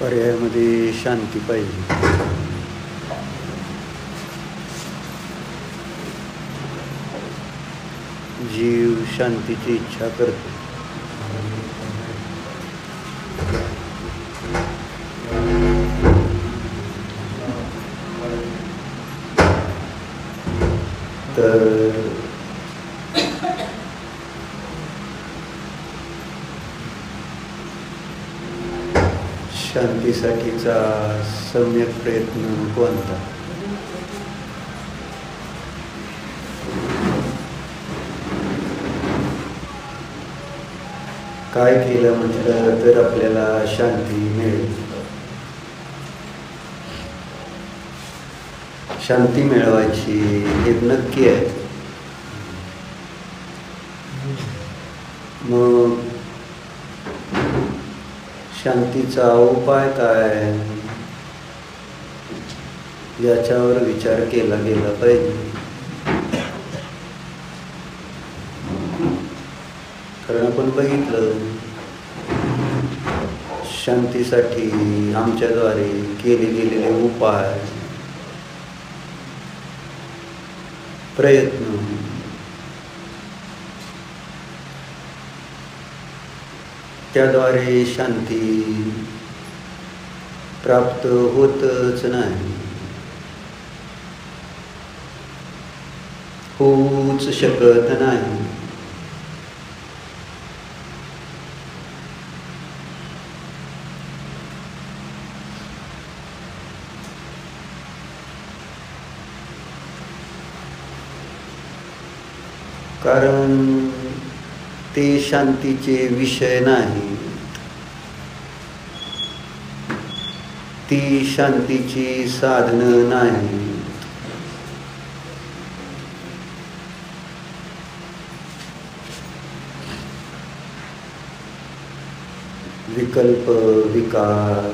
पर्यायामध्ये शांती पाहिजे. जीव शांतीची इच्छा करतो. तर शांतीसाठीचा सम्यक प्रयत्न कोणता? काय केलं म्हटलं तर आपल्याला शांती मिळेल. शांती मिळवायची हे नक्की आहे. मग शांतीचा उपाय काय याच्यावर विचार केला गेला पाहिजे. कारण आपण बघितलं शांतीसाठी आमच्याद्वारे केले गेलेले उपाय प्रयत्न त्याद्वारे शांती प्राप्त होतच नाही, होऊच शकत नाही. कारण ते शांतीचे विषय नाही, ती शांतीची साधनं नाही. विकल्प, विकार,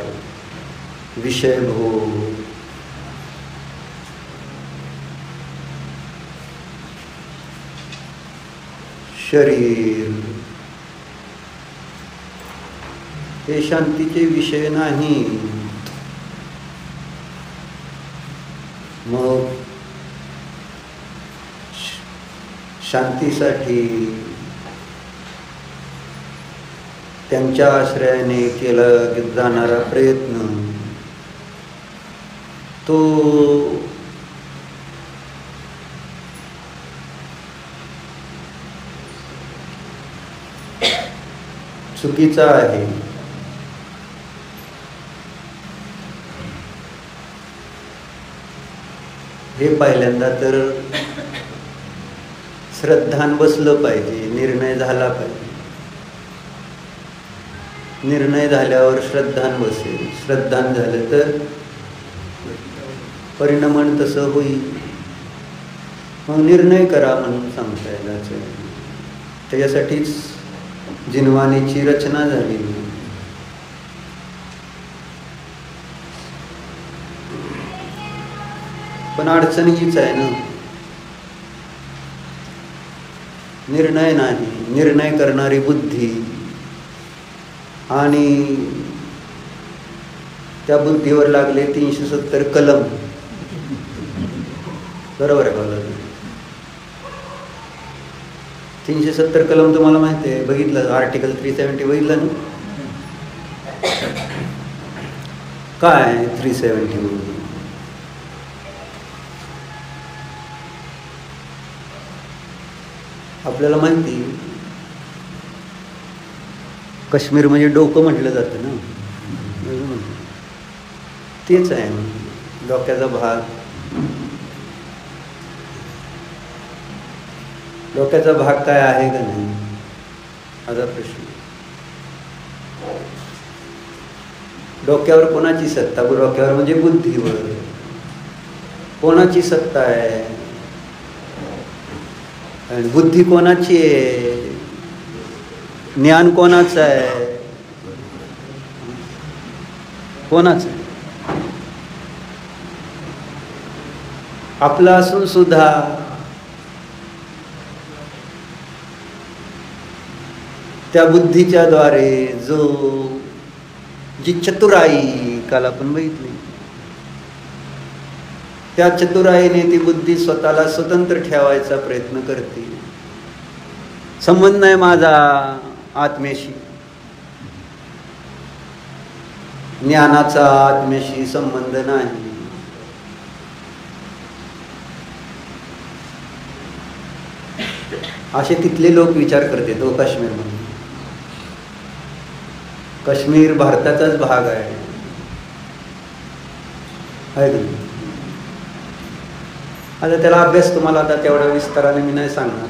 विषयभोग, शरीर हे शांतीचे विषय नाही. मग शांतीसाठी त्यांच्या आश्रयाने केला जाणारा प्रयत्न तो चुकीचा आहे. हे पहिल्यांदा तर श्रद्धान बसलं पाहिजे, निर्णय झाला पाहिजे. निर्णय झाल्यावर श्रद्धान बसेल, श्रद्धान झालं तर परिणामन तसं होईल. मग निर्णय करा म्हणून सांगता येईल. त्याच्यासाठीच जिनवाणीची रचना झाली. पण अडचण हीच आहे ना, निर्णय नाही, निर्णय करणारी बुद्धी आणि त्या बुद्धीवर लागले 370 कलम. बरोबर आहे बोला. 370 कलम तुम्हाला माहिती आहे, बघितलं आर्टिकल 370 बघितलं ना. काय 370 म्हणजे आपल्याला माहिती, काश्मीर म्हणजे डोकं म्हटलं जातं ना, तेच आहे डोक्याचा भाग. डोक्याचा भाग काय आहे का नाही माझा प्रश्न. डोक्यावर कोणाची सत्ता? डोक्यावर म्हणजे बुद्धीवर कोणाची सत्ता आहे? आणि बुद्धी कोणाची आहे? ज्ञान कोणाचं आहे? कोणाचं आहे? आपलं असून सुद्धा त्या बुद्धीच्या द्वारे जी चतुराई काल आपण बघितली, त्या चतुराईने ती बुद्धी स्वतःला स्वतंत्र ठेवायचा प्रयत्न करते. संबंध नाही माझा आत्मेशी, ज्ञानाचा आत्मेशी संबंध नाही. असे तिथले लोक विचार करते. तो काश्मीरमध्ये, काश्मीर भारताचाच भाग आहे का? आता त्याला अभ्यास तुम्हाला आता तेवढ्या विस्ताराने मी नाही सांगणार.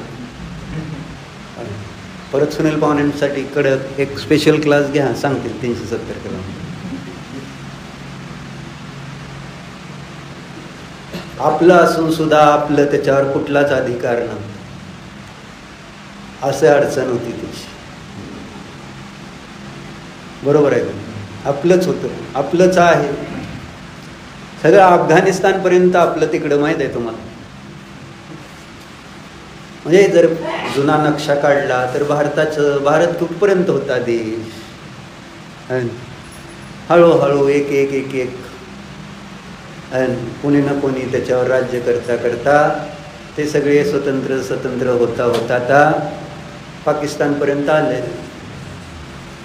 परत सुनील पाहुण्यांसाठी कडक एक स्पेशल क्लास घ्या, सांगतील 370 कलम. आपलं असून सुद्धा आपलं त्याच्यावर कुठलाच अधिकार नव्हता. असं अडचण होती त्याची. बरोबर आहे का? आपलंच होतं, आपलंच आहे सगळं. अफगाणिस्तानपर्यंत आपलं तिकडं माहीत आहे तुम्हाला. म्हणजे जर जुना नक्षा काढला तर भारत कुठपर्यंत होता देश. हळूहळू एक एक एक एक कोणी ना कोणी त्याच्यावर राज्य करता करता ते सगळे स्वतंत्र स्वतंत्र होता होता आता पाकिस्तानपर्यंत आले.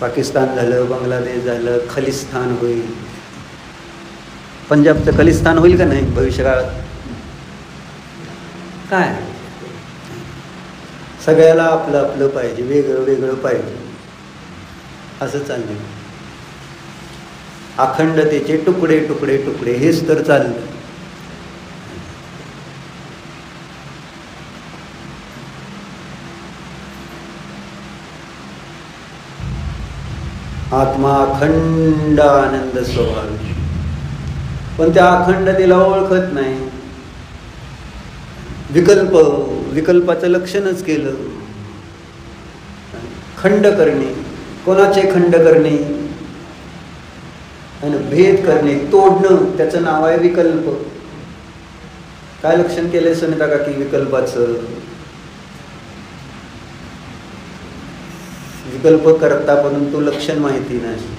पाकिस्तान झालं, बांगलादेश झालं, खलिस्तान होईल. पंजाबचं खलिस्तान होईल का नाही भविष्यकाळात? काय सगळ्याला आपलं आपलं पाहिजे, वेगळं वेगळं पाहिजे, असं चाललंय. अखंडतेचे तुकडे तुकडे तुकडे हेच तर चाललं. आत्मा अखंड आनंद स्वभाव, पण त्या अखंडतेला ओळखत नाही. विकल्पाचं लक्षणच केलं. खंड करणे, कोणाचे खंड करणे आणि भेद करणे, तोडणं, त्याचं नाव आहे विकल्प. काय लक्षण केलंय सुनीता काकी विकल्पाचं? विकल्प करता परंतु लक्षण माहिती नाही.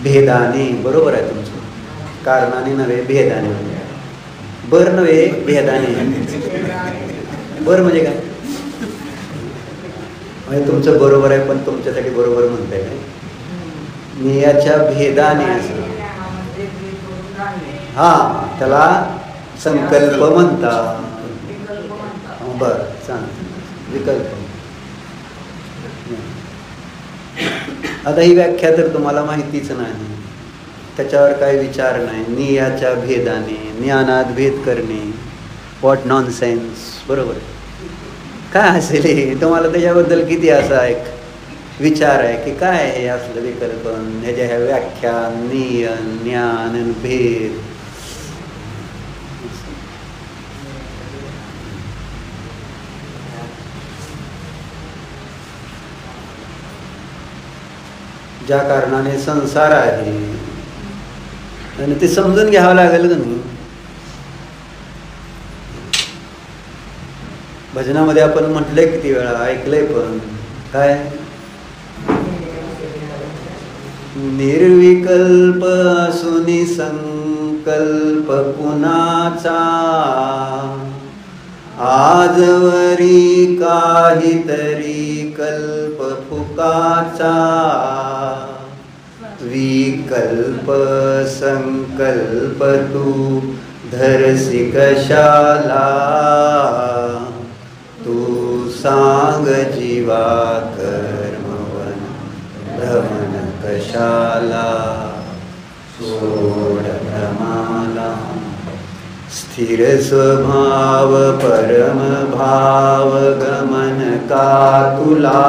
भेदाने, बरोबर आहे तुमचं, कारणाने नव्हे भेदाने, बर नव्हे भेदाने. बर म्हणजे काय? म्हणजे तुमचं बरोबर आहे पण तुमच्यासाठी बरोबर म्हणताय काय? नियाच्या भेदाने असं, हा त्याला संकल्प म्हणतात. बर सांग, विकल्प. आता ही व्याख्या तर तुम्हाला माहितीच नाही, त्याच्यावर काही विचार नाही. नियाच्या भेदाने, ज्ञानात भेद करणे, व्हॉट नॉनसेन्स, बरोबर. काय असेल हे? तुम्हाला त्याच्याबद्दल किती असा एक विचार आहे की काय हे असलं विकल्पन, ह्याच्या ह्या व्याख्या, नियन, ज्ञान, भेद. ज्या कारणाने संसार आहे आणि ते समजून घ्यावं लागेल का नाही. भजनामध्ये आपण म्हटलंय किती वेळा, ऐकलंय पण काय, निर्विकल्प असूनी संकल्प कुणाचा, आजवरी काहीतरी कल्प फुकाचा, विकल्प संकल्प तू धरसी कशाला, तू सांग जीवा कर्मवन भ्रमण कशाला, सोड भ्रमाला. स्थिर स्वभाव परम भाव गमन का तुला,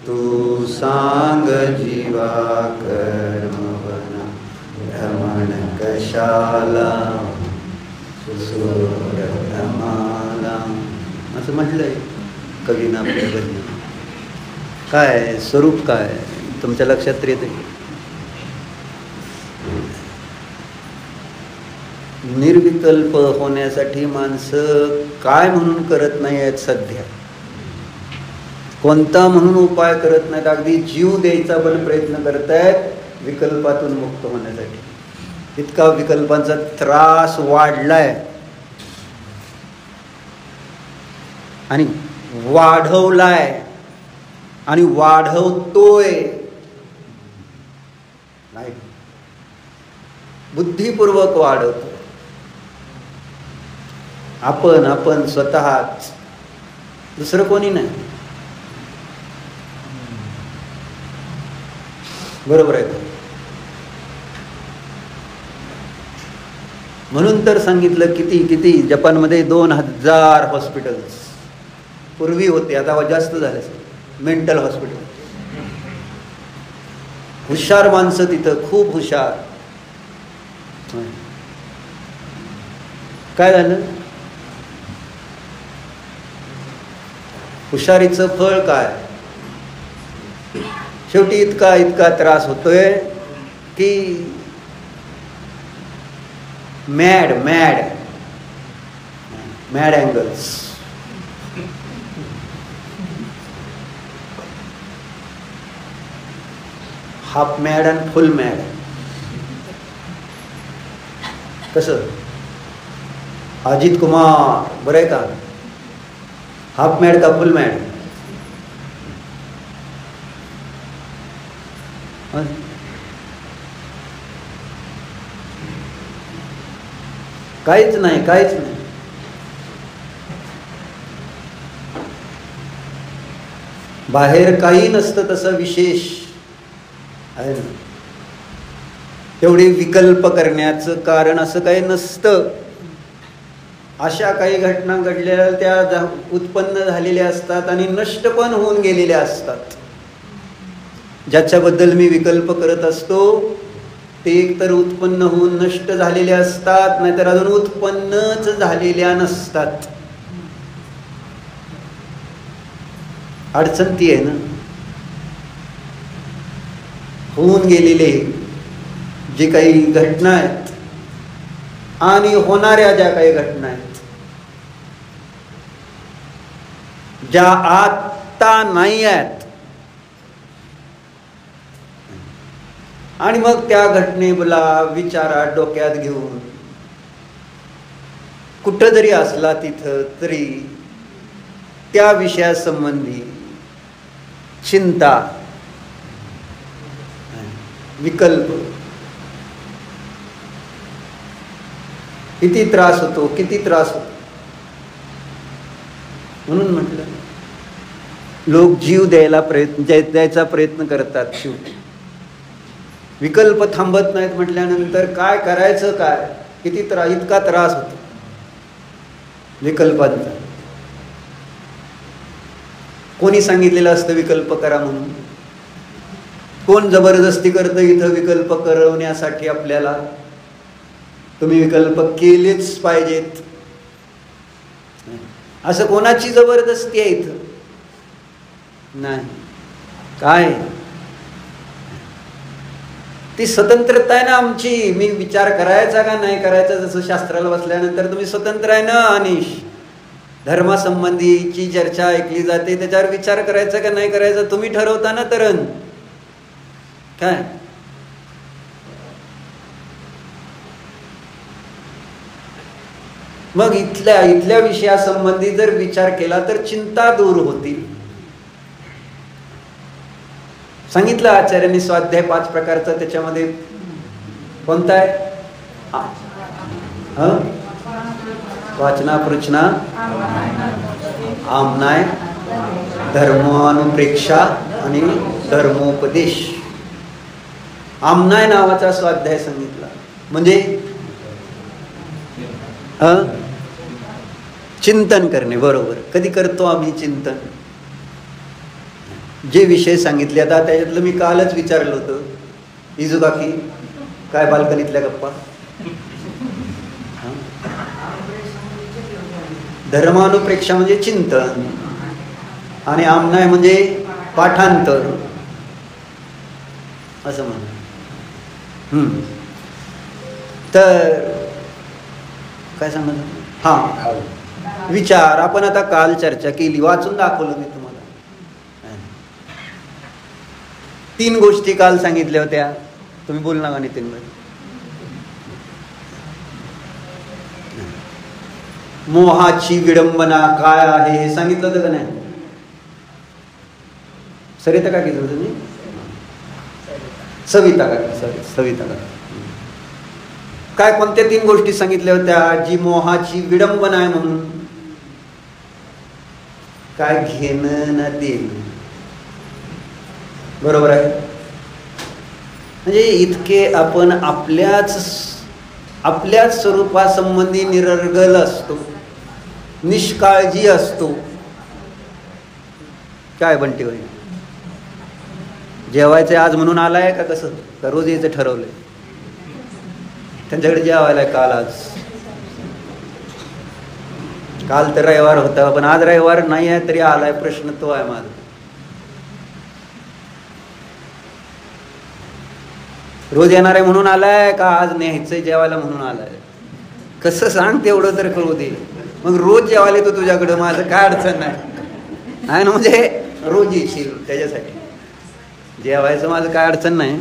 तू सांग जीवा कर्मवन भ्रमण कशाला, सोड भ्रमाला. असं म्हटलंय कवीनं आपल्या भजनात. काय स्वरूप काय तुमच्या लक्षात येते? निर्विकल्प होण्यासाठी माणसं काय म्हणून करत नाही आहेत सध्या, कोणता म्हणून उपाय करत नाहीत, अगदी जीव द्यायचा पण प्रयत्न करतायत विकल्पातून मुक्त होण्यासाठी. इतका विकल्पांचा त्रास वाढलाय आणि वाढवलाय आणि वाढवतोय. नाही, बुद्धिपूर्वक वाढवतो. आपण स्वतःच, दुसरं कोणी नाही. बरोबर आहे का? म्हणून तर सांगितलं किती जपानमध्ये 2000 हॉस्पिटल्स पूर्वी होते, आता जास्त झाले मेंटल हॉस्पिटल. हुशार माणसं तिथं, खूप हुशार. काय झालं? हुशारीचं फळ काय? शेवटी इतका त्रास होतोय की मॅड अँगल्स. हाफ मॅड आणि फुल मॅड. कसं? अजित कुमार बरं आहे का? हाफ मॅड का फुल मॅड? काहीच नाही. बाहेर काही नसतं तसं विशेष आहे ना. तेवढे विकल्प करण्याचं कारण असं काही नसतं. अशा काही घटना घडलेल्या त्या उत्पन्न झालेल्या असतात आणि नष्ट पण होऊन गेलेल्या असतात. ज्याच्याबद्दल मी विकल्प करत असतो ते एकतर उत्पन्न होऊन नष्ट झालेले असतात, नाहीतर अजून उत्पन्नच झालेल्या नसतात. अडचण ती आहे ना. होऊन गेलेले जे काही घटना आहेत आणि होणाऱ्या ज्या काही घटना आहेत, ज्या आत्ता नाही आहेत, आणि मग त्या घटनेला विचारात डोक्यात घेऊन कुठं जरी असला तिथं तरी त्या विषयासंबंधी चिंता, विकल्प, किती त्रास होतो, किती त्रास होतो. म्हणून म्हटलं लोक जीव द्यायचा प्रयत्न करतात. शेवटी विकल्प थांबत नाहीत म्हटल्यानंतर काय करायचं, काय किती इतका त्रास होतो विकल्पांचा. कोणी सांगितलेलं असतं विकल्प करा म्हणून? कोण जबरदस्ती करतं इथं विकल्प करवण्यासाठी आपल्याला? तुम्ही विकल्प केलेच पाहिजेत असं कोणाची जबरदस्ती आहे इथं? नाही. काय ती स्वतंत्रता आहे ना आमची. मी विचार करायचा का नाही करायचा, जसं शास्त्राला बसल्यानंतर तुम्ही स्वतंत्र आहे ना. अनिश, धर्मासंबंधीची चर्चा ऐकली जाते, त्याच्यावर विचार करायचा का नाही करायचा तुम्ही ठरवता ना. तरण काय मग इथल्या विषयासंबंधी जर विचार केला तर चिंता दूर होतील. सांगितलं आचार्यांनी स्वाध्याय 5 प्रकारचा, त्याच्यामध्ये कोणता आहे? वाचना, पृच्छना, आमनाय, धर्मानुप्रेक्षा आणि धर्मोपदेश. आमनाय नावाचा स्वाध्याय सांगितला. म्हणजे चिंतन करणे. बरोबर. कधी करतो आम्ही चिंतन? जे विषय सांगितले, आता त्याच्यातलं मी कालच विचारलं होतं, इजुगाकी काय बाल्कनीतल्या गप्पा. धर्मानुप्रेक्षा म्हणजे चिंतन आणि आमनाय म्हणजे पाठांतर असं म्हणा. तर काय सांगत? हा, विचार. आपण आता काल चर्चा केली, वाचून दाखवलं मी तुम्हाला. 3 गोष्टी काल सांगितल्या होत्या. तुम्ही बोल ना नितीन भाई. मोहाची विडंबना काय आहे हे सांगितलं होतं का नाही? सरिता का केलं तुम्ही? सविता का? सविता का? काय कोणत्या 3 गोष्टी सांगितल्या होत्या जी मोहाची विडंबना आहे म्हणून? काय घेणं ना देणं. बरोबर आहे. म्हणजे इतके आपण आपल्याच स्वरूपासंबंधी निरर्गल असतो, निष्काळजी असतो. काय बंटी होईल? जेवायचे आज म्हणून आलाय का कसं? का रोज यायचं ठरवलंय? त्यांच्याकडे जेवायला काल, आज काल तर रविवार होता, पण आज रविवार नाही आहे तरी आलाय. प्रश्न तो आहे माझा. रोज येणार आहे म्हणून आलाय का आज न्यायचंय जेवायला म्हणून आलाय? कसं सांग, तेवढं तर कळू दे. मग रोज जेवायला येतो तुझ्याकडं, माझं काय अडचण नाही ना. म्हणजे रोज येशील त्याच्यासाठी जेवायचं, माझं काय अडचण नाही.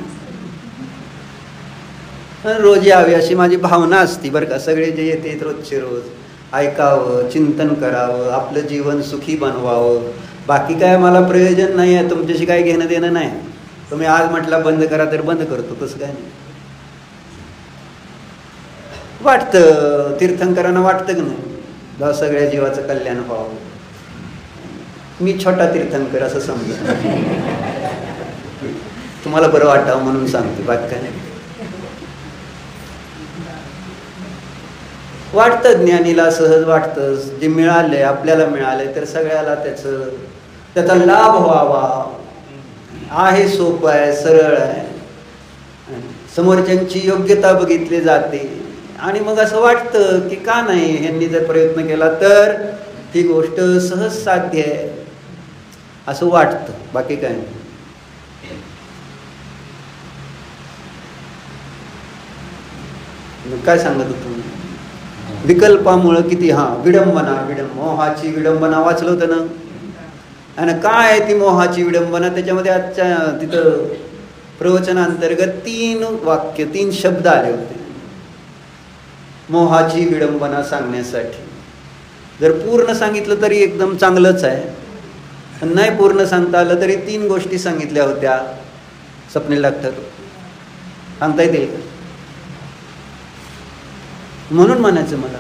रोज यावे अशी माझी भावना असती बरं का. सगळे जे येते रोजचे रोज ऐकावं, चिंतन करावं, आपलं जीवन सुखी बनवावं. बाकी काय मला प्रयोजन नाही आहे, तुमच्याशी काय घेणं देणं नाही. तुम्ही आज म्हटला बंद करा तर बंद करतो, तसं काय नाही. वाटतं तीर्थंकरांना वाटतं की नाही सगळ्या जीवाचं कल्याण व्हावं. मी छोटा तीर्थंकर असं समजा, तुम्हाला बरं वाटावं म्हणून सांगतो, बाकी काय नाही. वाटतं ज्ञानीला, सहज वाटतं. जे मिळालंय आपल्याला मिळालंय तर सगळ्याला त्याचा लाभ व्हावा. आहे, सोपं आहे, सरळ आहे, समोरच्यांची योग्यता बघितली जाते आणि मग असं वाटतं की का नाही, ह्यांनी जर प्रयत्न केला तर ती गोष्ट सहज साध्य आहे असं वाटतं. बाकी काय नाही. काय सांगत होतो? विकल्पामुळं किती विडंबना. मोहाची विडंबना वाचलं होतं ना. आणि काय आहे ती मोहाची विडंबना? त्याच्यामध्ये आजच्या तिथं प्रवचनांतर्गत 3 वाक्य 3 शब्द आले होते मोहाची विडंबना सांगण्यासाठी. जर पूर्ण सांगितलं तरी एकदम चांगलंच आहे, नाही पूर्ण सांगता आलं तरी 3 गोष्टी सांगितल्या होत्या. स्वप्नील डॉक्टर सांगता येतील का? म्हणून म्हणायचं मला,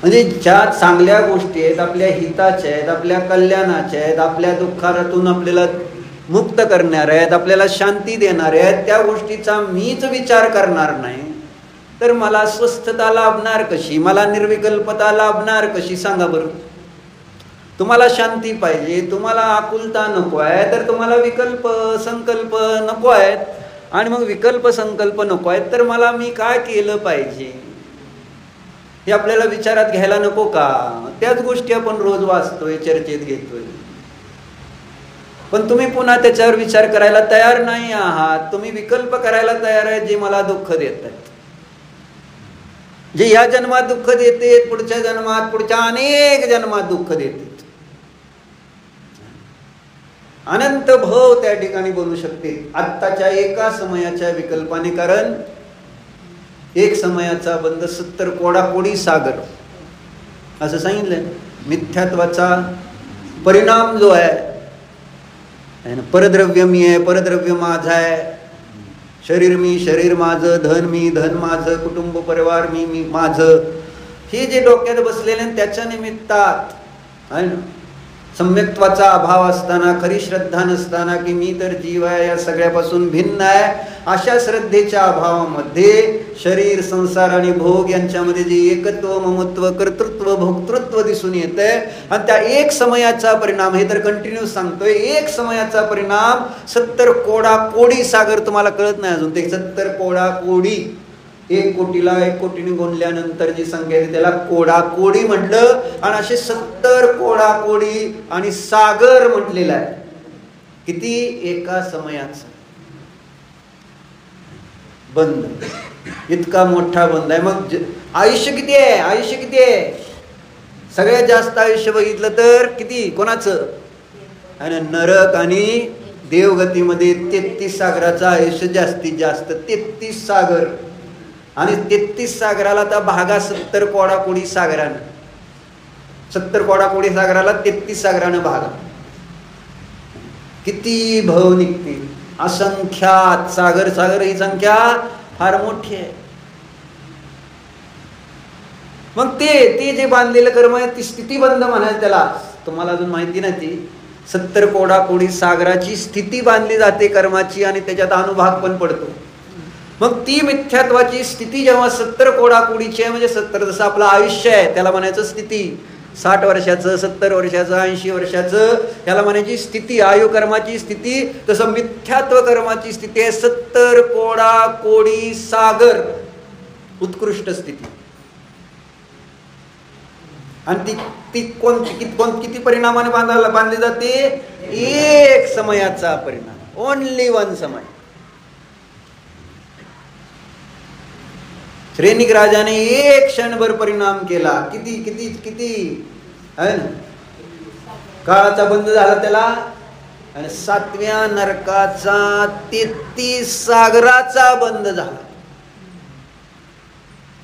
म्हणजे ज्या चांगल्या गोष्टी आहेत, आपल्या हिताच्या आहेत, आपल्या कल्याणाच्या आहेत, आपल्या दुःखातून आपल्याला मुक्त करणाऱ्या आहेत, आपल्याला शांती देणाऱ्या आहेत, त्या गोष्टीचा मीच विचार करणार नाही तर मला स्वस्थता लाभणार कशी, मला निर्विकल्पता लाभणार कशी? सांगा बरं. तुम्हाला शांती पाहिजे, तुम्हाला आकुलता नको आहे, तर तुम्हाला विकल्प संकल्प नको आहेत, आणि मग विकल्प संकल्प नको आहेत तर मला मी काय केलं पाहिजे हे आपल्याला विचारात घ्यायला नको का? त्याच गोष्टी आपण रोज वाचतोय, चर्चेत घेतोय, पण तुम्ही पुन्हा त्याच्यावर विचार करायला तयार नाही आहात. तुम्ही विकल्प करायला तयार आहे जे मला दुःख देत आहेत, जे या जन्मात दुःख देते, पुढच्या जन्मात, पुढच्या अनेक जन्मात दुःख देते. अनंत भव त्या ठिकाणी बनू शकते आत्ताच्या एका समयाच्या विकल्पाने. कारण एक समयाचा बंध 70 कोडाकोडी सागर असं सांगितलंय. मिथ्यात्वाचा परिणाम जो आहे, परद्रव्य मी आहे, परद्रव्य माझा आहे, शरीर मी, शरीर माझं, धन मी, धन माझं, कुटुंब परिवार मी, मी माझं, हे जे डोक्यात बसलेले त्याच्या निमित्तात आहे ना, सम्यक्त्वाचा अभाव असताना, खरी श्रद्धा नसताना की मी तर जीव आहे, या सगळ्यापासून भिन्न आहे, अशा श्रद्धेच्या अभावामध्ये शरीर, संसार आणि भोग यांच्यामध्ये जे एकत्व, ममत्व, कर्तृत्व, भोक्तृत्व दिसून येतंय. आणि त्या एक समयाचा परिणाम, हे तर कंटिन्यू सांगतोय, एक समयाचा परिणाम 70 कोडाकोडी सागर. तुम्हाला कळत नाही अजून ते 70 कोडाकोडी. 1 कोटीला 1 कोटीने गुणल्यानंतर जी संख्या आहे त्याला कोडाकोडी म्हटलं, आणि असे 70 कोडाकोडी आणि सागर म्हटलेला आहे. किती? एका समयाचा बंद, इतका मोठा बंद आहे. मग आयुष्य किती आहे? आयुष्य किती आहे? सगळ्यात जास्त आयुष्य बघितलं तर किती? कोणाचं? आणि नरक आणि देवगतीमध्ये 33 सागराचं आयुष्य जास्तीत जास्त. 33 सागर, आणि 33 सागराला तर भागा 70 कोडाकोडी सागरानं. 70 कोडाकोडी सागराला 33 सागरानं भागा. किती भव निघतील, असंख्यात सागर. सागर ही संख्या फार मोठी आहे. मग ते जे बांधलेलं कर्म आहे ती स्थिती बंद म्हणायचं त्याला. तुम्हाला अजून माहिती नाही ती 70 कोडाकोडी सागराची स्थिती बांधली जाते कर्माची, आणि त्याच्यात अनुभाग पण पडतो. मग ती मिथ्यात्वाची स्थिती जेव्हा 70 कोडाकोडीची आहे, म्हणजे 70 जसं आपलं आयुष्य आहे त्याला म्हणायचं स्थिती. 60 वर्षाचं, 70 वर्षाचं, 80 वर्षाचं, त्याला म्हणायची स्थिती, आयु कर्माची स्थिती. तसं मिथ्यात्व कर्माची स्थिती आहे 70 कोडाकोडी सागर, उत्कृष्ट स्थिती. आणि ती किती परिणामाने बांधली जाते? एक समयाचा परिणाम, ओनली 1 समय. श्रेणिक राजाने एक क्षणभर परिणाम केला. किती किती किती आहे ना, काळाचा बंद झाला त्याला. आणि 7व्या नरकाचा 33 सागराचा बंद झाला.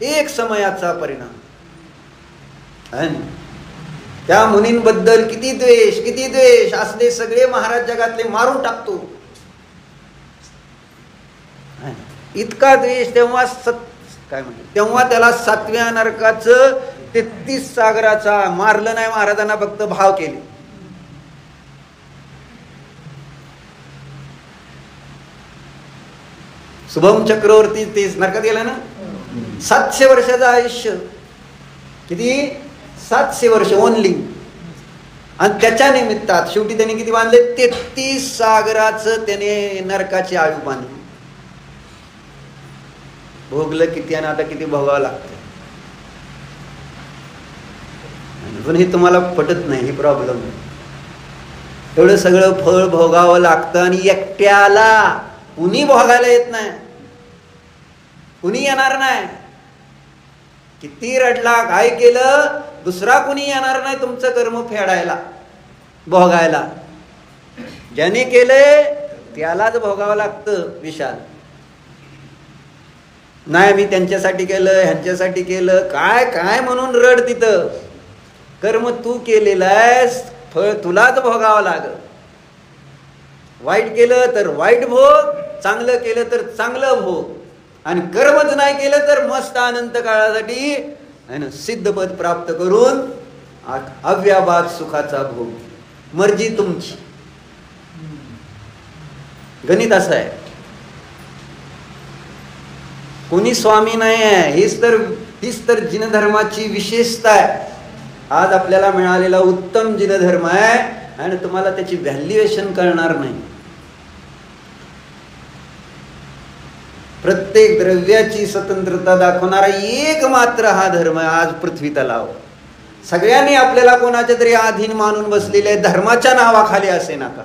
एक समयाचा परिणाम आहे ना. त्या मुनींबद्दल किती द्वेष, किती द्वेष असले सगळे महाराज जगातले मारून टाकतो. इतका द्वेष तेव्हा काय म्हणते, तेव्हा त्याला 7व्या नरकाचं 33 सागराचा. मारलं नाही महाराजांना, फक्त भाव केले. शुभम चक्रवर्ती 30 नरकात गेला ना. 700 वर्षाचं आयुष्य. किती? 700 वर्ष ओनली. आणि त्याच्या निमित्तात शेवटी त्याने किती बांधले? 33 सागराचं त्याने नरकाची आयु बांधली. भोगलं किती आणि आता किती भोगावं लागतं. पण हे तुम्हाला पटत नाही, ही प्रॉब्लेम. एवढं सगळं फळ भोगावं लागतं आणि एकट्याला कुणी भोगायला येत नाही, कुणी येणार नाही. किती रडला, काय केलं, दुसरा कुणी येणार नाही तुमचं कर्म फेडायला, भोगायला. ज्याने केले त्यालाच भोगावं लागतं विषाद. नाही मी त्यांच्यासाठी केलं, ह्यांच्यासाठी केलं, काय काय म्हणून रड. तिथं कर्म तू केलेलं आहेस, फळ तुलाच भोगावं लागल. वाईट केलं तर वाईट भोग, चांगलं केलं तर चांगलं भोग, आणि कर्मच नाही केलं तर मस्त अनंत काळासाठी सिद्धपद प्राप्त करून अव्याबाद सुखाचा भोग. मर्जी तुमची. गणित असं आहे. कोणी स्वामी नाही आहे. हीच तर जिनधर्माची विशेषता आहे. आज आपल्याला मिळालेला उत्तम जिनधर्म आहे आणि तुम्हाला त्याची व्हॅल्युएशन कळणार नाही. प्रत्येक द्रव्याची स्वतंत्रता दाखवणारा एक मात्र हा धर्म आहे आज पृथ्वी तलावर. सगळ्यांनी आपल्याला कोणाच्या तरी अधीन मानून बसलेले, धर्माच्या नावाखाली असे नका.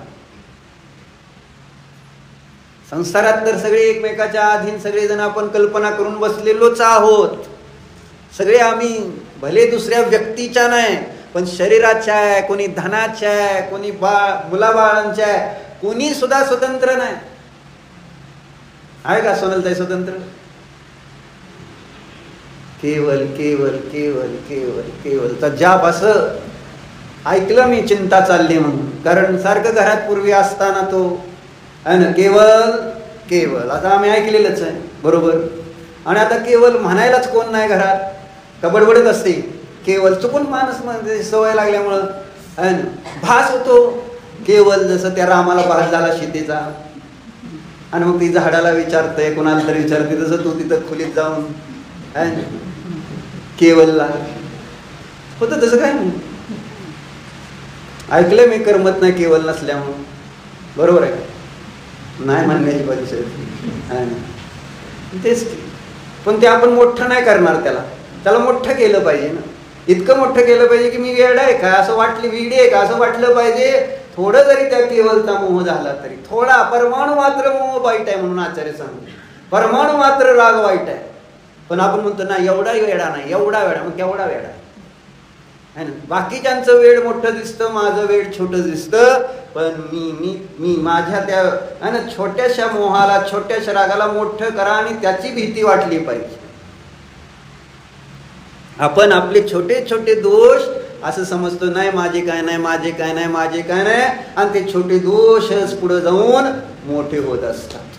संसारात तर सगळे एकमेकाच्या अधीन, सगळेजण आपण कल्पना करून बसलेलोच आहोत. सगळे आम्ही भले दुसऱ्या व्यक्तीच्या नाही, पण शरीराच्या आहे, कोणी धनाच्या आहे, कोणी मुलाबाळांच्या आहे, कोणी सुद्धा स्वतंत्र नाही. आहे का सोनलताई स्वतंत्र? केवल केवल केवल केवल केवलचा जाप. असं ऐकलं मी, चिंता चालली म्हणून. कारण सारखं घरात पूर्वी असताना तो आहे ना, केवल केवल. आता आम्ही ऐकलेलंच आहे बरोबर. आणि आता केवल म्हणायलाच कोण नाही घरात, कबडबडत असते केवल. चुकून माणूस म्हणजे सवय लागल्यामुळं आहे ना, भास होतो केवल. जसं त्या रामाला भास झाला सीतेचा, आणि मग ती झाडाला विचारतंय, कोणाला तरी विचारते, तसं तू तिथं खोलीत जाऊन आहे ना केवलला होतं. तसं काय नाही ऐकलं मी, करमत नाही केवल नसल्यामुळं. बरोबर आहे नाही म्हणण्याची परिस्थिती आहे ना, तेच. पण ते आपण मोठं नाही करणार. त्याला मोठं केलं पाहिजे ना. इतकं मोठं केलं पाहिजे की मी वेड आहे का असं वाटलं, विडी आहे का असं वाटलं पाहिजे. थोडं जरी त्या केवलचा मोह झाला तरी, थोडा परमाणू मात्र मोह वाईट आहे म्हणून आचार्य सांगतो. परमाणू मात्र राग वाईट आहे. पण आपण म्हणतो ना एवढा वेडा नाही, एवढा वेडा. मग केवढा वेडा आहे ना. बाकीच्यांचं वेड मोठं दिसतं, माझं वेड छोटं दिसतं. पण मी माझ्या त्या आहे ना छोट्याशा मोहाला, छोट्याशा रागाला मोठं करा आणि त्याची भीती वाटली पाहिजे. आपण आपले छोटे छोटे दोष असं समजतो, नाही माझे काय नाही, माझे काय नाही, माझे काय नाही. आणि ते छोटे दोषच पुढे जाऊन मोठे होत असतात.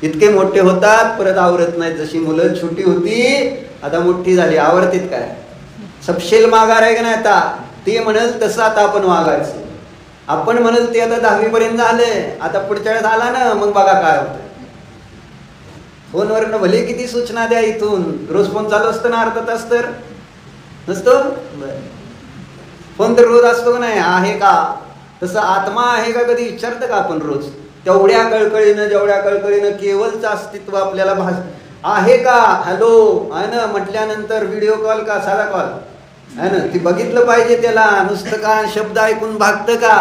इतके मोठे होतात परत आवरत नाहीत. जशी मुलं छोटी होती आता मोठी झाली, आवरतीत काय? सपशेल माघार आहे का नाही आता, ते म्हणेल तसं आता आपण वागायचं. आपण म्हणेल ते आता 10वी पर्यंत झाले, आता पुढच्या वेळेस आला ना मग बघा काय होतं. फोनवरनं भले किती सूचना द्या, इथून रोज फोन चालू असतं ना, अर्धा तास तर नसतो. फोन तर रोज असतो का नाही? आहे का? तसं आत्मा आहे का कधी विचारतं का आपण रोज? तेवढ्या कळकळीनं, जेवढ्या कळकळीनं केवलचं अस्तित्व आपल्याला आहे का? हॅलो आहे ना म्हटल्यानंतर व्हिडिओ कॉल का साधा कॉल आहे ना, ती बघितलं पाहिजे. त्याला नुसतं का शब्द ऐकून भागतं का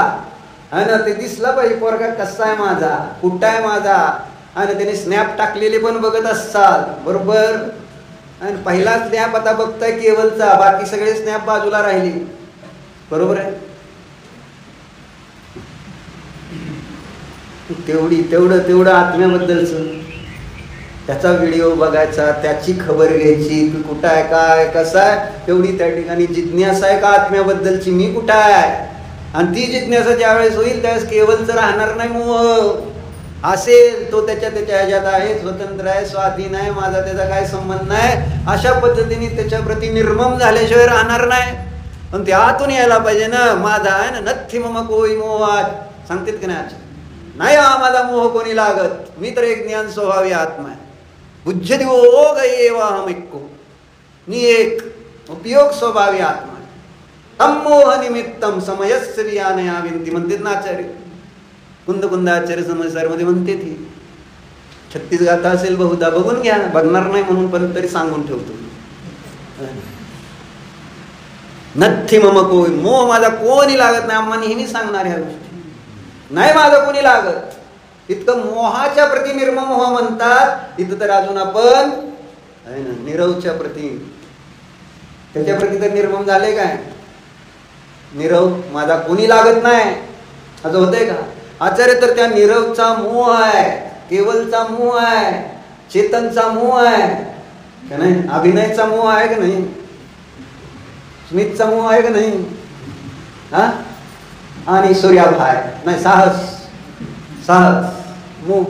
आहे ना, ते दिसलं पाहिजे. पोरगा कसा आहे माझा, कुठं आहे माझा, आणि त्याने स्नॅप टाकलेले पण बघत असाल बरोबर. आणि पहिला स्नॅप आता बघताय केवलचा, बाकी सगळे स्नॅप बाजूला राहिली बरोबर आहे. तेवढं आत्म्याबद्दलच त्याचा व्हिडिओ बघायचा, त्याची खबर घ्यायची की कुठं आहे, काय कसं आहे. तेवढी त्या ठिकाणी जिज्ञासा आहे का आत्म्याबद्दलची, मी कुठं आहे. आणि ती जिज्ञासा ज्यावेळेस होईल त्यावेळेस केवलचं राहणार नाही. मोह असेल तो त्याच्या ह्याच्यात आहे, स्वतंत्र आहे, स्वाधीन आहे, माझा त्याचा काय संबंध नाही, अशा पद्धतीने त्याच्या प्रति निर्मम झाल्याशिवाय राहणार नाही. पण ते आतून यायला पाहिजे ना, माझा आहे ना नथी मम कोई मोहात सांगतात की नाही हा माझा मोह कोणी लागत, मी तर एक ज्ञान स्वभावी आत्मा आहे. बुद्धि योग एवं एक्को, मी एक उपयोग स्वभावी आत्मा आहे. तमोह निमित्तम समयस्य वियानया विंती म्हणतात ना आचार्य. कुंद आचार्य समयसार मध्ये म्हणते ती 36 गाथा असेल बहुधा, बघून घ्या. बघणार नाही म्हणून पण तरी सांगून ठेवतो. नथी मम कोई, मोह माझा कोणी लागत नाही. आम्हाला नेहमी सांगणार ह्या गोष्टी, नाही माझं कोणी लागत. इतकं मोहाच्या प्रति निर्ममोह म्हणतात. इथं तर अजून आपण निरवच्या प्रति, त्याच्या प्रति तर निर्मम झाले काय? निरव माझा कोणी लागत नाही असं होतंय का? आचार्य तर त्या नीरवचा मोह आहे, केवलचा मोह आहे, चेतनचा मोह आहे का नाही, अभिनयचा मोह आहे का नाही, स्मितचा मोह आहे का नाही, हा, आणि सूर्याभाय नाही, साहस मोह.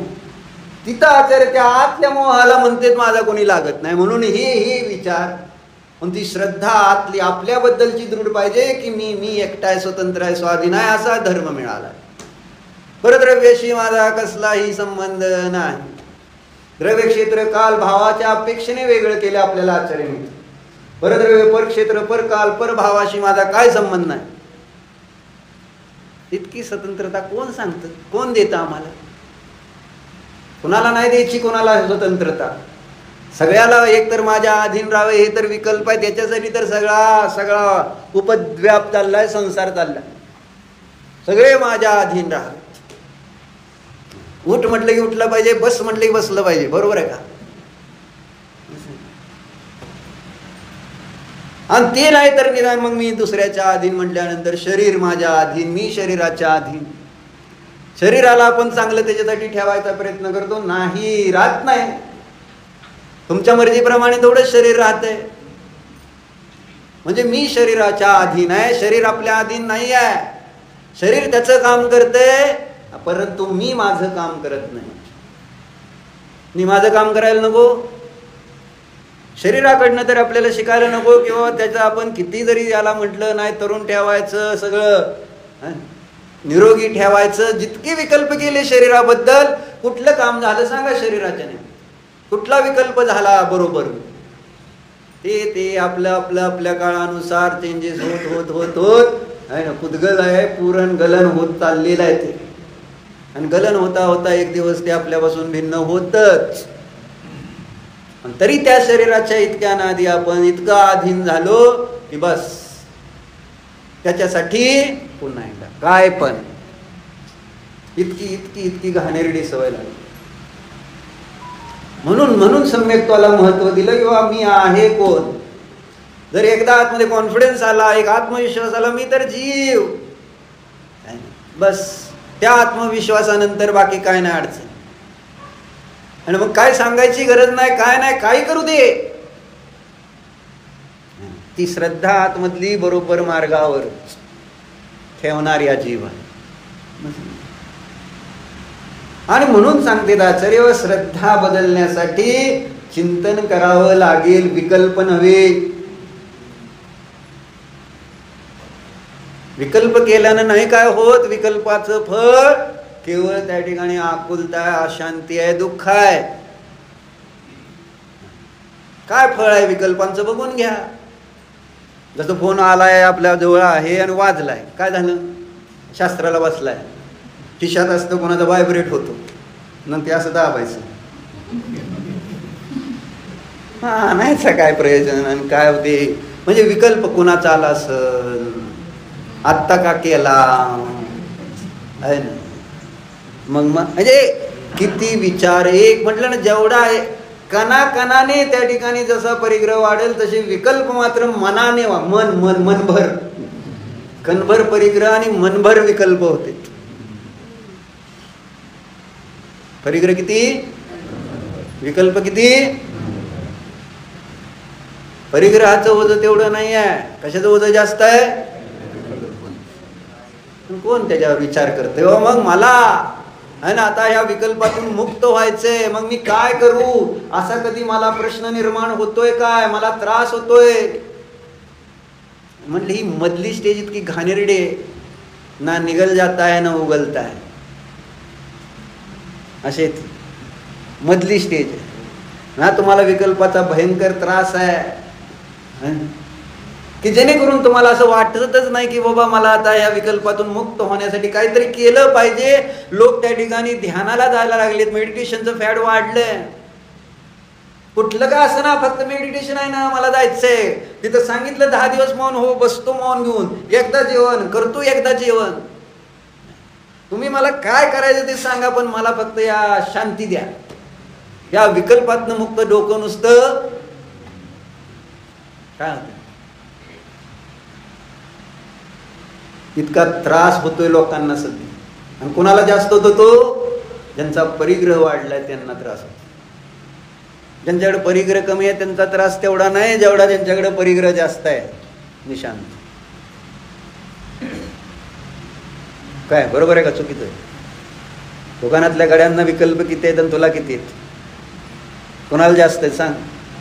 तिथं आचार्य त्या आतल्या मोहाला म्हणते माझा कोणी लागत नाही. म्हणून हे विचार, पण ती श्रद्धा आतली आपल्याबद्दलची दृढ पाहिजे की मी एकटा आहे, स्वतंत्र आहे, स्वाधीन आहे, असा धर्म मिळाला. परद्रव्याशी माझा कसलाही संबंध नाही. द्रव्य क्षेत्र काल भावाच्या अपेक्षेने वेगळं केलं आपल्याला आचार्याने. परद्रव्य परक्षेत्र परकाल परभावाशी माझा काय संबंध नाही. इतकी स्वतंत्रता कोण सांगतं, कोण देतं आम्हाला? कुणाला नाही द्यायची, कोणाला स्वतंत्रता. सगळ्याला एक तर माझ्या अधीन राहावे हे तर विकल्प आहे. त्याच्यासाठी तर सगळा उपद्व्याप चाललाय, संसार चाललाय. सगळे माझ्या अधीन राहावे. उठ म्हटलं की उठलं पाहिजे, बस म्हटलं की बसलं पाहिजे. बरोबर आहे का? आणि ते नाही तर नाही, मग मी दुसऱ्याच्या अधीन म्हटल्यानंतर शरीर माझ्या अधीन, मी शरीराच्या अधीन. शरीराला आपण चांगलं त्याच्यासाठी ठेवायचा प्रयत्न करतो, नाही, राहत नाही. तुमच्या मर्जीप्रमाणे थोडंच शरीर राहतंय. म्हणजे मी शरीराच्या अधीन आहे, शरीर आपल्या अधीन नाही आहे. शरीर त्याचं काम करतंय, परंतु मी माझं काम करत नाही. मी माझं काम करायला नको. शरीराकडनं तर आपल्याला शिकायला नको, किंवा त्याचं आपण किती जरी याला म्हटलं नाही, तरुण ठेवायचं, सगळं निरोगी ठेवायचं, जितके विकल्प केले शरीराबद्दल, कुठलं काम झालं सांगा शरीराच्या? कुठला विकल्प झाला बरोबर? ते आपल्या काळानुसार चेंजेस होत आहे ना. कुदगल आहे, पुरण गलन होत चाललेलं आहे ते. आणि गलन होता होता एक दिवस ते आपल्यापासून भिन्न होतच. तरी त्या शरीराच्या इतक्या नादी आपण इतका अधीन झालो की बस त्याच्यासाठी पुन्हा एकदा काय पण इतकी घाणेरडी सवय लागली. म्हणून सम्यक्त्वाला महत्व दिलं, किंवा मी आहे कोण. जर एकदा आतमध्ये कॉन्फिडन्स आला, एक आत्मविश्वास आला, मी तर जीव, बस त्या आत्मविश्वासानंतर बाकी काय नाही अडचण. आणि मग काय सांगायची गरज नाही, काय नाही, काही करू दे. ती श्रद्धा आतमधली बरोबर मार्गावर ठेवणार या जीवन. आणि म्हणून सांगते आचार्य, श्रद्धा बदलण्यासाठी चिंतन करावं लागेल, विकल्प नव्हे. विकल्प केल्यानं नाही काय होत. विकल्पाचं फळ केवळ त्या ठिकाणी आकुलता आहे, अशांती आहे, दुःख आहे. काय फळ आहे विकल्पांचं बघून घ्या. जसं फोन आलाय, आपल्या जवळ आहे आणि वाजलाय, काय झालं? शास्त्राला बसलाय. खिशात असतं, कोणाचा व्हायब्रेट होतो, नंतर असं दाबायचं. हा नाहीच काय प्रयोजन आणि काय होते. म्हणजे विकल्प कोणाचा आला असल, आत्ता का केला आहे ना. मग म्हणजे किती विचार. एक म्हटलं ना, जेवढा आहे कणाकणाने त्या ठिकाणी जसा परिग्रह वाढेल तसे विकल्प मात्र मनाने मनभर कणभर परिग्रह आणि मनभर विकल्प होते. परिग्रह किती, विकल्प किती. परिग्रहाचं ओझं तेवढं नाही आहे. कशाचं ओझं जास्त आहे? कोण त्याच्यावर विचार करते? मग मला आहे ना, आता ह्या विकल्पातून मुक्त व्हायचंय, मग मी काय करू, असा कधी मला प्रश्न निर्माण होतोय काय, मला त्रास होतोय. म्हणले ही मधली स्टेज इतकी घाणेरडी आहे ना, निगल जाता है ना उगलता है, असे मधली स्टेज आहे ना. तुम्हाला विकल्पाचा भयंकर त्रास आहे की जेणेकरून तुम्हाला असं वाटतच नाही की बाबा मला आता या विकल्पातून मुक्त होण्यासाठी काहीतरी केलं पाहिजे. लोक त्या ठिकाणी ध्यानाला जायला लागलेत, मेडिटेशनचं फॅड वाढलंय. कुठलं का असं ना, फक्त मेडिटेशन आहे ना, मला जायचंय तिथं. सांगितलं 10 दिवस मौन हो, बसतो मौन घेऊन, एकदा जेवण करतो, एकदा जेवण. तुम्ही मला काय करायचं ते सांगा, पण मला फक्त या शांती द्या. या विकल्पातनं मुक्त डोकं नुसतं काय होतं. इतका त्रास होतोय लोकांना सध्या. आणि कोणाला जास्त होतो तो? ज्यांचा परिग्रह वाढलाय त्यांना त्रास होतो. ज्यांच्याकडे परिग्रह कमी आहे त्यांचा त्रास तेवढा नाही जेवढा ज्यांच्याकडे परिग्रह जास्त आहे. निशांत काय बरोबर आहे का चुकीचं आहे? दुकानातल्या गाड्यांना विकल्प किती आहेत आणि तुला किती आहेत? कोणाला जास्त आहेत सांग?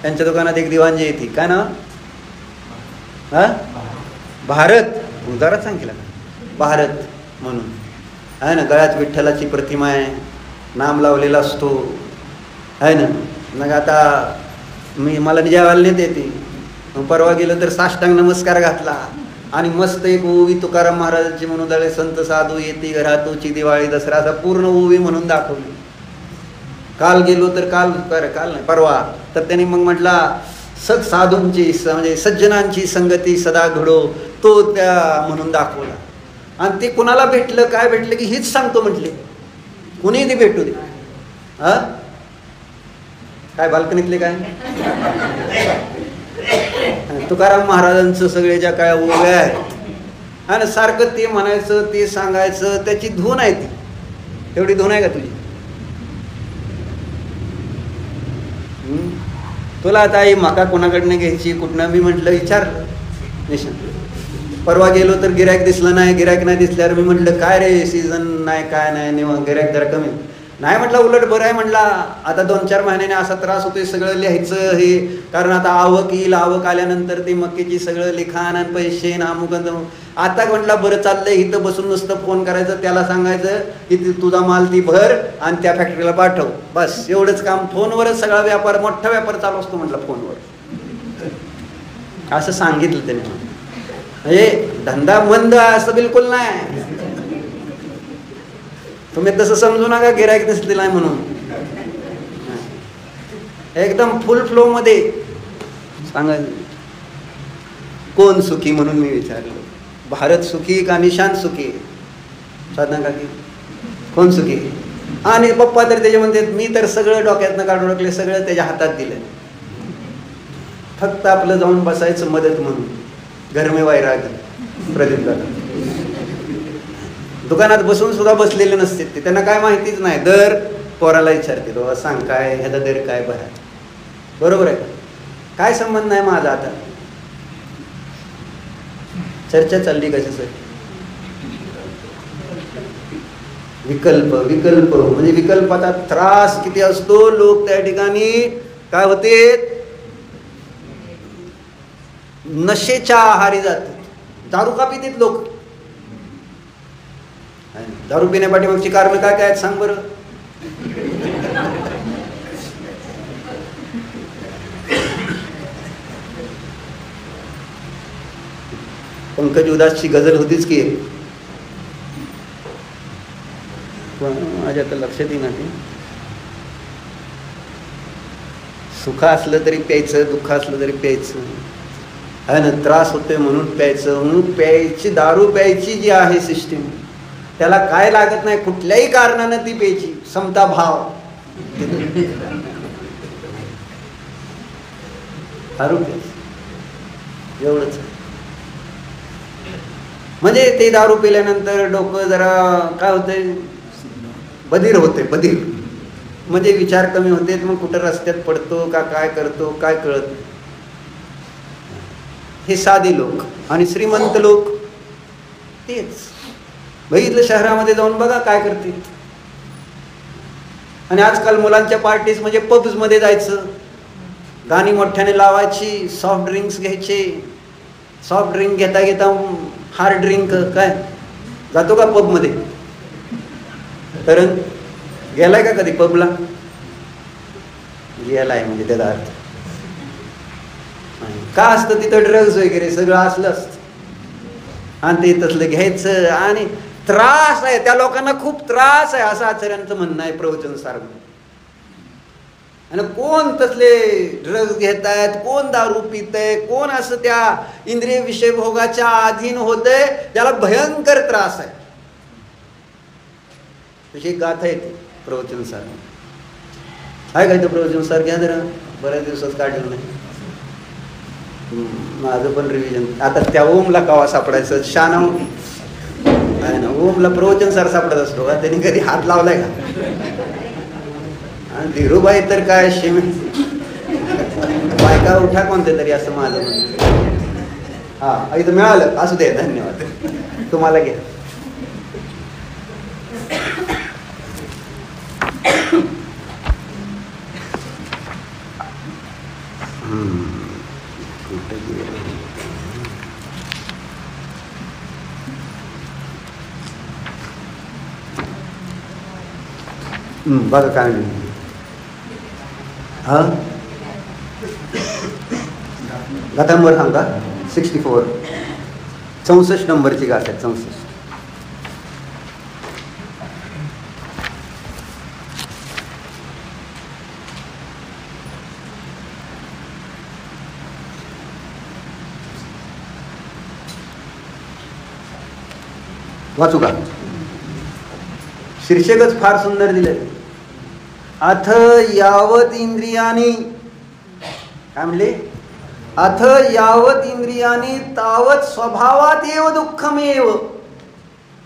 त्यांच्या दुकानात एक दिवाणजी येते, काय ना हा भारत, जरा सांग केला भारत म्हणून आहे ना. गळ्यात विठ्ठलाची प्रतिमा आहे, नाम लावलेला असतो आहे ना. मग आता मला जेवायला नेत येते, परवा गेलं तर साष्टांग नमस्कार घातला आणि मस्त एक ओवी तुकाराम महाराजांची म्हणून दळे संत साधू येते घरातोची दिवाळी दसरा असा पूर्ण ओवी म्हणून दाखवली. काल गेलो तर काल नाही परवा तर त्यांनी मग म्हटला साधूंची म्हणजे सज्जनांची संगती सदा घडो, तो त्या म्हणून दाखवला. आणि ते कुणाला भेटलं काय भेटलं की हीच सांगतो म्हटले, कुणी ते भेटू दे. हा काय बाल्कनीतले काय तुकाराम महाराजांचं सगळे ज्या काय ओव्या आहेत आणि सारखं ते म्हणायचं ते सांगायचं, त्याची धून आहे ती. एवढी धून आहे का तुझी? तुला आता आई माका कोणाकडनं घ्यायची कुठनं? मी म्हटलं विचारलं निशांत. परवा गेलो तर गिऱ्हाईक दिसलं नाही, गिऱ्हाईक नाही दिसल्यावर मी म्हटलं काय रे सीझन नाही काय नाही निवा गिऱ्हाईक जरा कमी नाही. म्हटलं उलट बरं आहे म्हटला, आता 2-4 महिन्याने असा त्रास होतोय सगळं लिहायचं हे, कारण आता आवक येईल, आवक आल्यानंतर ते मक्केची सगळं लिखाण आणि पैसे अमुक. आता म्हटलं बरं चाललंय, इथं बसून नुसतं फोन करायचं, त्याला सांगायचं की तुझा माल ती भर आणि त्या फॅक्टरीला पाठव, बस एवढंच काम. फोनवरच सगळा व्यापार, मोठा व्यापार चालू असतो म्हटलं फोनवर. असं सांगितलं त्याने. म्हणजे धंदा मंद असं बिलकुल नाही. तुम्ही तसं समजू नका गिऱ्हाईक दिसलेला आहे म्हणून. एकदम फुल फ्लो मध्ये सांगा. कोण सुखी म्हणून मी विचारलं. भारत सुखी का निशांत सुखी? साधना काकी कोण सुखी? आणि पप्पा तर त्याचे म्हणतात मी तर सगळं डोक्यातनं काढून टाकले, सगळं त्याच्या हातात दिलं, फक्त आपलं जाऊन बसायचं मदत म्हणून. घर में वैराग प्रदीप दादा दुकानात बसून सुद्धा बसलेले नसते ते, त्यांना काय माहितीच नाही. दर पोराला विचारते बाबा सांग काय ह्याचा दर काय भरा, बरोबर आहे का? काय संबंध नाही माझा. आता चर्चा चालली कशासाठी? विकल्प विकल्प म्हणजे विकल्पाचा त्रास किती असतो. लोक त्या ठिकाणी काय होते, नशेच्या आहारी जातात. दारू का पितात लोक? दारू पिण्यापाठीमागची कारण काय काय सांग बरं? पंकज उदासची गझल होतीच की माझ्या तर लक्षात येईना ते. सुख असलं तरी प्यायचं, दुःख असलं तरी प्यायचं आहे ना. त्रास होतोय म्हणून प्यायचं, म्हणून प्यायची दारू प्यायची जी आहे सिस्टीम, त्याला काय लागत नाही, कुठल्याही कारणानं ती प्यायची. समता भाव दारू प्यायची एवढंच. म्हणजे ते दारू पिल्यानंतर डोकं जरा काय होतंय, बधीर होते. बधीर म्हणजे विचार कमी होते, मग कुठं रस्त्यात पडतो का काय करतो काय कळत. हे साधे लोक. आणि श्रीमंत लोक तेच बघितलं, शहरामध्ये जाऊन बघा काय करते. आणि आजकाल मुलांच्या पार्टीज म्हणजे पब्स मध्ये जायचं, गाणी मोठ्याने लावायची, सॉफ्ट ड्रिंक्स घ्यायचे. सॉफ्ट ड्रिंक घेता घेता हार्ड ड्रिंक काय जातो का पब मध्ये? तर गेलाय का कधी पबला? गेलाय म्हणजे त्याचा अर्थ का असतं तिथं ड्रग्ज वगैरे सगळं असलं असतं आणि ते तसलं घ्यायचं. आणि त्रास आहे त्या लोकांना, खूप त्रास आहे असं आचार्यांचं म्हणणं आहे प्रवचन सार. आणि कोण तसले ड्रग्ज घेत आहेत, कोण दारू पित आहे, कोण असं त्या इंद्रिय विषय भोगाच्या अधीन होतंय, त्याला भयंकर त्रास आहे. तशी गाथा येते प्रवचन सार. आहे काय तो प्रवचन सार? घ्या जरा, बऱ्याच दिवसात काढलं नाही. माझं पण रिव्हिजन आता. त्या ओमला कावा सापडायचं शाना काय ना ओमला प्रवचन सर सापडत असतो का, त्यांनी कधी हात लावलाय का? आणि धीरूबाई तर काय शिमे बायका उठा कोणते तरी असं माझं म्हणणं. हा इथं मिळालं, असू दे, धन्यवाद. तुम्हाला घ्या. बघा काय नाही. हा गाथांवर सांगा. 64 64 नंबरची गाथ आहे. 64 वाचू का? शीर्षकच फार सुंदर दिले. अथ यावत इंद्रियानी, काय म्हणले? अथ यावत इंद्रियानी तावत स्वभावात एव दुःखमेव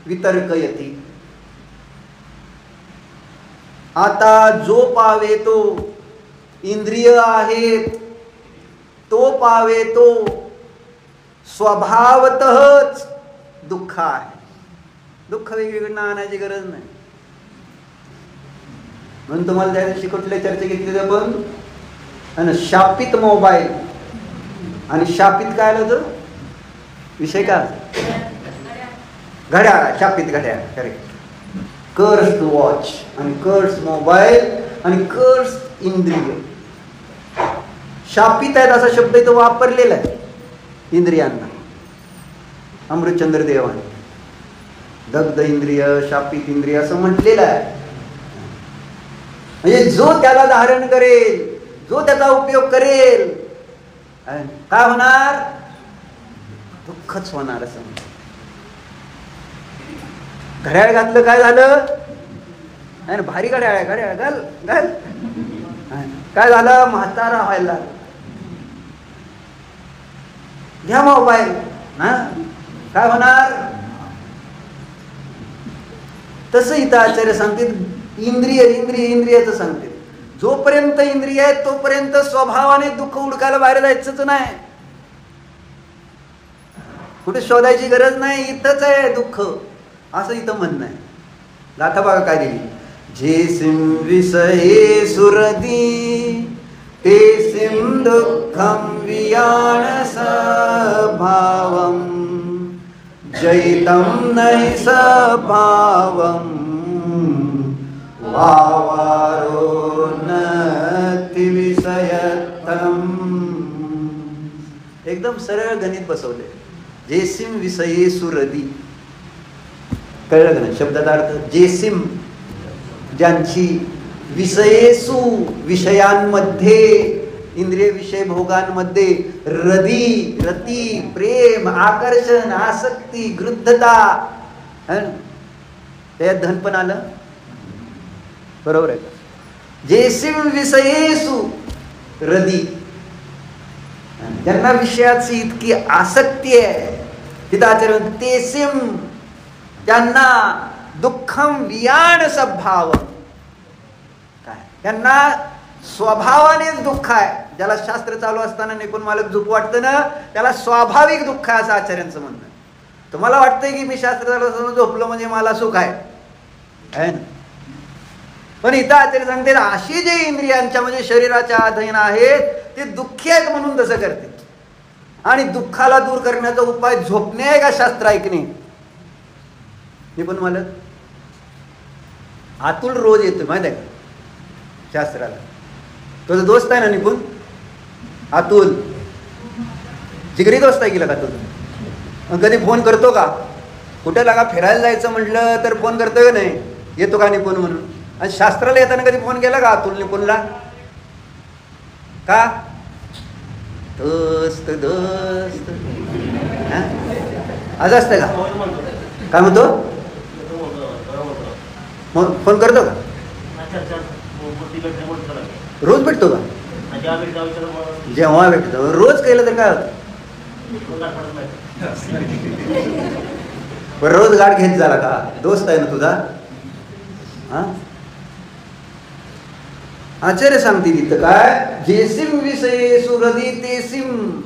वितर्कयति. आता जो पावे तो, इंद्रिय आहेत तो पावे तो स्वभावतःच दुःख आहे. दुःख वेगवेगळं आणायची गरज नाही. म्हणून तुम्हाला त्या दिवशी कुठल्या चर्चा घेतली आपण? आणि शापित मोबाईल आणि शापित काय आलं होतं विषय? का घड्याळ, शापित घड्याळ, करेक्ट. कर्स वॉच आणि कर्स मोबाईल आणि कर्स इंद्रिय. शापित आहेत असा शब्द इथं वापरलेला आहे इंद्रियांना अमृतचंद्र देवाने. दग्ध इंद्रिय, शापित इंद्रिय असं म्हटलेलं आहे. म्हणजे जो त्याला धारण करेल, जो त्याचा उपयोग करेल, काय होणार? दुःखच होणार. असं घड्याळ घातलं काय झालं? नाही भारी घड्याळ आहे, घड्याळ घाल घाल. काय झालं? म्हातारा व्हायला. घ्या मोबाईल, ना काय होणार? तसं इथं आचार्य सांगतील इंद्रिय इंद्रिय इंद्रियाचं सांगते. जोपर्यंत इंद्रिय आहे तोपर्यंत स्वभावाने दुःख उडकायला बाहेर जायचंच नाही. कुठे शोधायची गरज नाही, इथंच आहे दुःख, असं इथं म्हणणं आहे. गाथा बघा काय दिली. जेसिम विषये सुरदी तेसिम दुःखम वियाण स्वभावम जैतम नहि स्वभावम वावारो नति विषयतम. एकदम सरळ गणित बसवले. जेसिम विषये सुरदी, कळलं का नाही शब्दाचा अर्थ? जेसिम ज्यांची, विषयेसु विषयांमध्ये, इंद्रिय विषय भोगांमध्ये, रदी रती प्रेम आकर्षण आसक्ती गृद्धता, त्यात धन पण आलं. बरोबर आहे का? जेसिम विषयेसु रदी, ज्यांना विषयाची इतकी आसक्ती आहे, तिथं आचार्य तेसिम त्यांना दुःखम वियाण स्वभाव, काय त्यांना स्वभावानेच दुःख आहे. ज्याला शास्त्र चालू असताना निपुण मालक झोप वाटतं ना, त्याला स्वाभाविक दुःख आहे असं आचार्यांचं म्हणणं. तुम्हाला वाटतंय की मी शास्त्र चालू असताना झोपलो म्हणजे मला सुख आहे, पण इथं आचार्य सांगते अशी जे इंद्रियांच्या म्हणजे शरीराच्या अधीन आहेत ते दुःखी आहेत म्हणून तसं करते. आणि दुःखाला दूर करण्याचा उपाय झोपणे आहे का शास्त्र ऐकणे? निपुण मालक अतुल रोज येतो माहित आहे का शास्त्राला? तुझा दोस्त आहे ना निपुण, अतुल जिगरी दोस्त आहे की लगा तुझं? कधी फोन करतो का? कुठे लागा फिरायला जायचं म्हटलं तर फोन करतो का नाही? येतो का निपुण म्हणून? आणि शास्त्राला येताना कधी फोन केला का अतुल निपुणला? का? दोस्त दोस्त आज असतं का? काय म्हणतो? फोन करतो का? रोज भेटतो का? जेव्हा भेटतो. रोज केलं तर काय होतं? रोज गाठ घेत झाला का? दोस्त आहे ना तुझा? हा, आचार्य सांगतील इथं काय, जेसिम विषये सुरदी तेसिम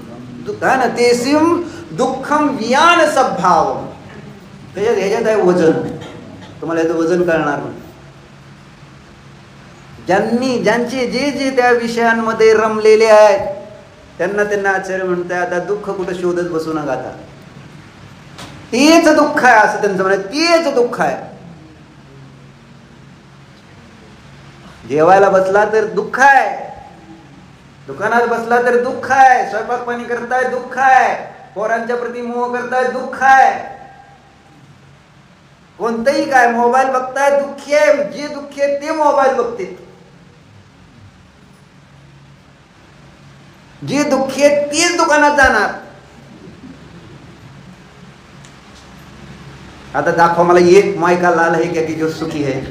काय ना, तेसिम दुःखम वियान सद्भाव. त्याच्यात ह्याच्यात आहे वजन. तुम्हाला याचं वजन कळणार नाही. ज्यांचे जे जे त्या विषयांमध्ये रमलेले आहेत त्यांना आचार्य म्हणताय आता दुःख कुठं शोधत बसू नका. आता तेच दुःख आहे असं त्यांचं म्हणणं. तेच दुःख आहे. जेवायला बसला तर दुःख आहे, दुकानात बसला तर दुःख आहे, स्वयंपाक पाणी करताय दुःख आहे, पोरांच्या प्रति मोह करताय दुःख आहे, कोणतंही काय मोबाईल बघताय दुःखी आहे. जे दुःखी आहे ते मोबाईल बघते, जे दुःखी आहे तेच दुकानात जाणार. आता दाखवा मला एक मायका लाल आहे क्या की जो सुखी आहे.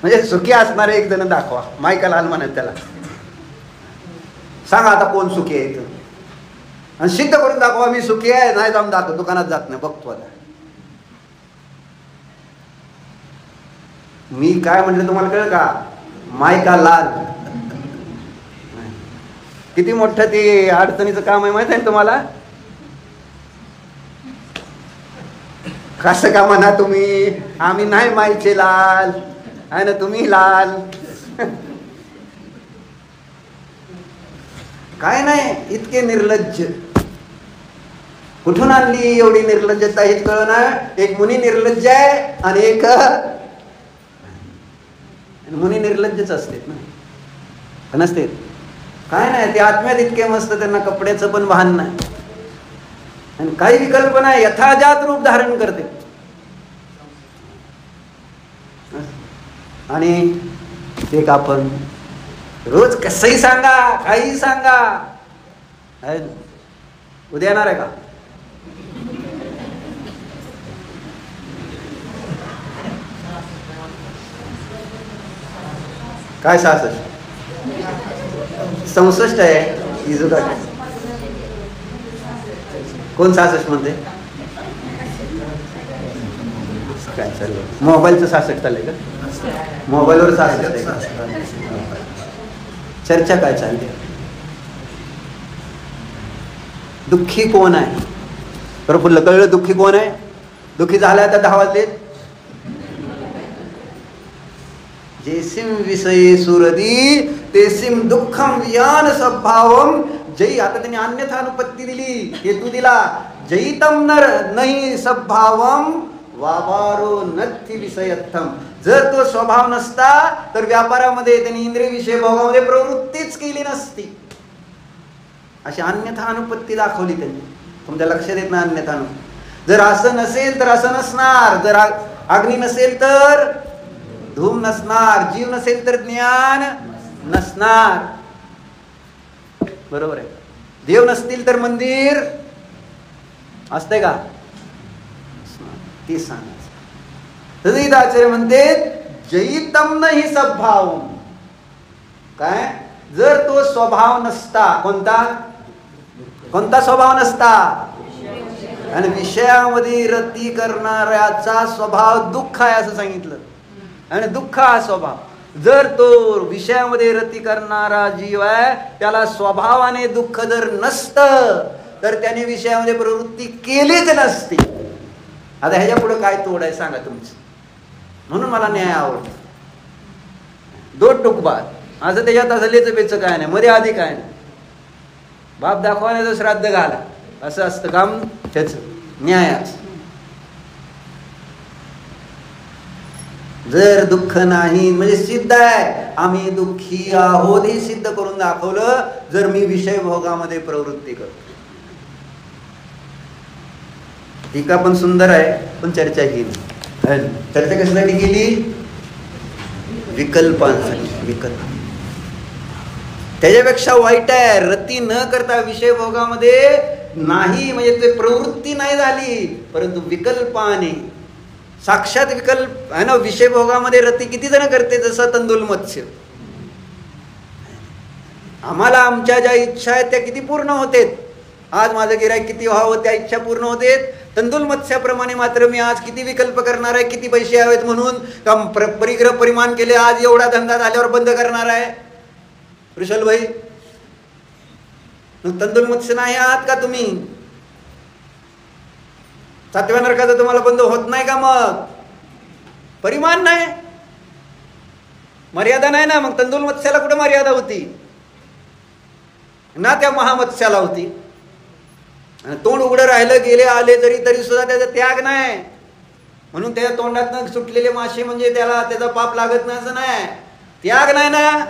म्हणजे सुखी असणारे एक जण दाखवा. मायका लाल म्हणत त्याला. सांगा आता कोण सुखी आहे इथं, आणि सिद्ध करून दाखवा मी सुखी आहे. नाही जाऊन दाखव, दुकानात जात नाही, बघतो आता. मी काय म्हटलं तुम्हाला कळलं का? मायका लाल. किती मोठं ते अडचणीचं काम आहे माहित आहे तुम्हाला? कसं का म्हणा तुम्ही, आम्ही नाही मायचे लाल आहे ना, तुम्ही लाल. काय नाही, इतके निर्लज्ज. कुठून आणली एवढी निर्लज्जता हेच कळ ना. एक मुनी निर्लज्ज आहे आणि एक मुनी निर्लज्जच असते ना, नसते. काय नाही, ते आत्म्यात इतके मस्त, त्यांना कपड्याचं पण भान नाही. आणि काही विकल्पना यथाजात रूप धारण करते. आणि एक आपण रोज कसंही सांगा, काही सांगा, उद्या येणार आहे का? काय 66 67 आहे इजुका. कोण 66 म्हणते? काय चाललंय? मोबाईलचं 66 चाललंय का? मोबाईलवर 66 आहे. चर्चा काय चालली? दुःखी कोण आहे? बरोबर कळलं दुःखी कोण आहे? दुःखी झालाय तर 10 वाजले. जेसिम विषये सुरदी तेसिम दुःखम वियान सद्भावम. जय, आता त्यांनी अन्यथा अनुपत्ती दिली, हेतू दिला. जयितम नर नाही सद्भावम वाबारो नथी विषयत्थम. जर तो स्वभाव नसता तर व्यापारामध्ये त्यांनी इंद्रिय विषय भोगामध्ये प्रवृत्तीच केली नसती. अशी अन्यथा अनुपत्ती दाखवली त्यांनी. तुमच्या लक्षात येत नाही अन्यथा अनुपत्ती. जर असं नसेल तर असं नसणार. जर अग्नी नसेल तर धूम नसणार. जीव नसेल तर ज्ञान नसणार. बरोबर आहे. देव नसतील तर मंदिर असते का? ती सांगायचं. आचार्य म्हणते जयितम नाही सद्भाव. काय? जर तो स्वभाव नसता, कोणता स्वभाव नसता? आणि विषयामध्ये रती करणाऱ्याचा स्वभाव दुःख आहे असं सांगितलं. आणि दुःख हा स्वभाव. जर तो विषयामध्ये रती करणारा जीव आहे त्याला स्वभावाने दुःख जर नसतं तर त्याने विषयामध्ये प्रवृत्ती केलीच नसती. आता ह्याच्या पुढे काय तोड आहे सांगा तुमचं. म्हणून मला न्याय आवडतो. दोन टुकबाद असं त्याच्यात असलेच बेच काय नाही, मध्ये आधी काय नाही. बाप दाखवायचं श्राद्ध घाला असं असतं काम त्याच न्यायाच. जर दुःख नाही म्हणजे सिद्ध आहे आम्ही दुःखी आहोत हे सिद्ध करून दाखवलं. जर मी विषय भोगामध्ये प्रवृत्ती करतो. टीका पण सुंदर आहे पण चर्चा केली. चर्चा कशासाठी केली? विकल्पांसाठी. विकल्प त्याच्यापेक्षा वाईट आहे रती न करता विषय भोगामध्ये नाही म्हणजे ते प्रवृत्ती नाही झाली परंतु विकल्पाने साक्षात विकल्प आहे ना. विषय भोगामध्ये रती किती जण करते? जसं तंदुल मत्स्य. आम्हाला आमच्या ज्या इच्छा आहेत त्या किती पूर्ण होतेत. आज माझं गिऱ्हाईक किती व्हावं त्या इच्छा पूर्ण होतेत. तंदुल मत्स्याप्रमाणे मात्र मी आज किती विकल्प करणार आहे, किती पैसे हवेत म्हणून का परिग्रह परिमाण केले, आज एवढा धंदा झाल्यावर बंद करणार आहे. वृषल भाई, तंदुल मत्स्य नाही आहात का तुम्ही? 7व्या नरकाचं तुम्हाला बंद होत नाही का? मग परिमाण नाही, मर्यादा नाही ना. मग तंदुल मत्स्याला कुठे मर्यादा होती ना? त्या महामत्स्याला होती. आणि तोंड उघडं राहिलं, गेले आले तरी सुद्धा त्याचा त्याग नाही. म्हणून त्याच्या तोंडातनं सुटलेले मासे म्हणजे त्याला त्याचा पाप लागत नाही असं नाही. त्याग नाही ना.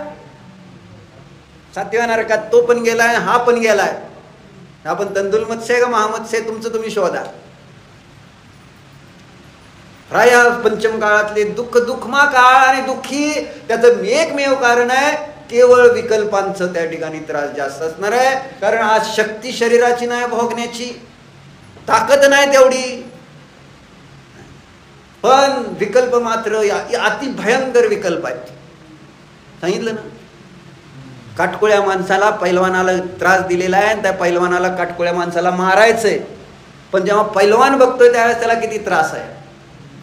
7व्या नरकात तो पण गेलाय, हा पण गेलाय. आपण तंदुल मत्स्य का महामत्स्य तुमचं तुम्ही शोधा. राया पंचम काळातले दुःख दुःखमा काळ आणि दुःखी त्याचं एकमेव कारण आहे केवळ विकल्पांचं त्या ठिकाणी त्रास जास्त असणार आहे. कारण आज शक्ती शरीराची नाही, भोगण्याची ताकद नाही तेवढी, पण विकल्प मात्र अति भयंकर विकल्प आहेत. सांगितलं ना, काटकोळ्या माणसाला पैलवानाला त्रास दिलेला आहे आणि त्या पैलवानाला काटकोळ्या माणसाला मारायचंय. पण जेव्हा पैलवान बघतोय त्यावेळेस त्याला किती त्रास आहे,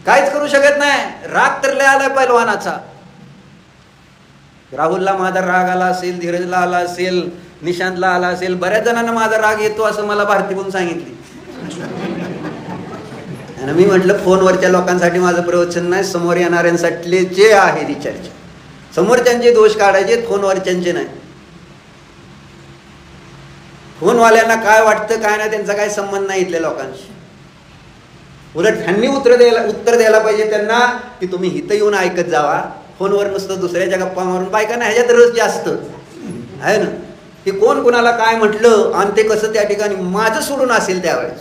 काहीच करू शकत नाही. राग तर लय आलाय पैलवानाचा. राहुलला माझा राग आला असेल, धीरजला आला असेल, निशांतला आला असेल, बऱ्याच जणांना माझा राग येतो असं मला भारती बोलून सांगितली. आणि मी म्हटलं फोनवरच्या लोकांसाठी माझं प्रवचन नाही, समोर येणाऱ्यांसाठी जे आहे ती चर्चा. समोरच्यांचे दोष काढायचे, फोनवरच्यांचे नाही. फोनवाल्यांना काय वाटतं काय नाही त्यांचा काय संबंध नाही इथल्या लोकांशी. उलट ह्यांनी उत्तर द्यायला पाहिजे त्यांना की तुम्ही इथं येऊन ऐकत जावा. फोनवर नुसतं दुसऱ्याच्या गप्पा मारून बायकांना ह्याच्यात रस जास्त आहे ना. की कोण कुणाला काय म्हटलं आणि ते कसं त्या ठिकाणी माझं सोडून असेल त्यावेळेस